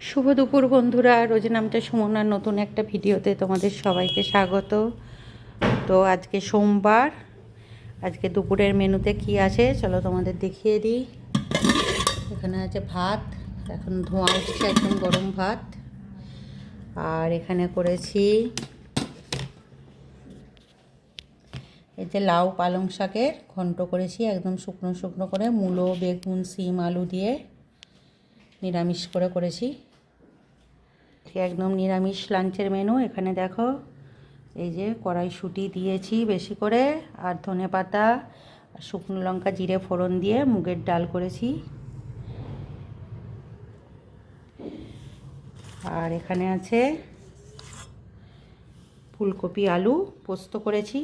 শুভ দুপুর বন্ধুরা, রোজ নামটা সুমনার নতুন একটা ভিডিওতে তোমাদের সবাইকে স্বাগত। তো আজকে সোমবার, আজকে দুপুরের মেনুতে কি আছে চলো তোমাদের দেখিয়ে দিই। এখানে আছে ভাত, এখন ধোঁয়া উঠছে, একদম গরম ভাত। আর এখানে করেছি এই যে লাউ পালং শাকের ঘন্ট করেছি, একদম শুকনো শুকনো করে, মূলো বেগুন সিম আলু দিয়ে নিরামিষ করে করেছি। একদম নিরামিষ লাঞ্চের মেনু। এখানে দেখো এই যে কড়াইশুঁটি দিয়েছি বেশি করে, আর ধনেপাতা আর শুকনো লঙ্কা জিরে ফোড়ন দিয়ে মুগের ডাল করেছি। আর এখানে আছে ফুলকপি আলু পোস্ত করেছি।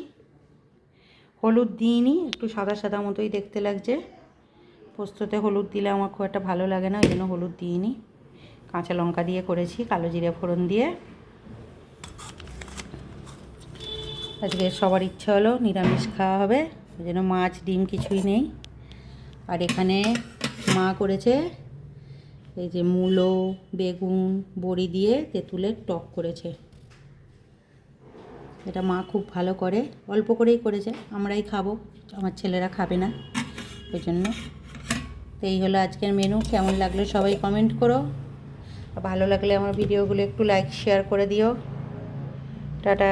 হলুদ দিইনি, একটু সাদা সাদা মতোই দেখতে লাগছে। পোস্ততে হলুদ দিলে আমার খুব একটা ভালো লাগে না, ওই জন্য হলুদ দিইনি। কাঁচা লঙ্কা দিয়ে করেছি, কালো জিরে ফোড়ন দিয়ে। আজকে সবার ইচ্ছা হলো নিরামিষ খাওয়া হবে, ওই জন্য মাছ ডিম কিছুই নেই। আর এখানে মা করেছে এই যে মূলো বেগুন বড়ি দিয়ে তেঁতুলের টক করেছে। এটা মা খুব ভালো করে, অল্প করেই করেছে, আমরাই খাবো, আমার ছেলেরা খাবে না, ওই জন্য। তো এই হলো আজকের মেনু। কেমন লাগলো সবাই কমেন্ট করো, ভালো লাগলে আমার ভিডিওগুলো একটু লাইক শেয়ার করে দিও। টাটা।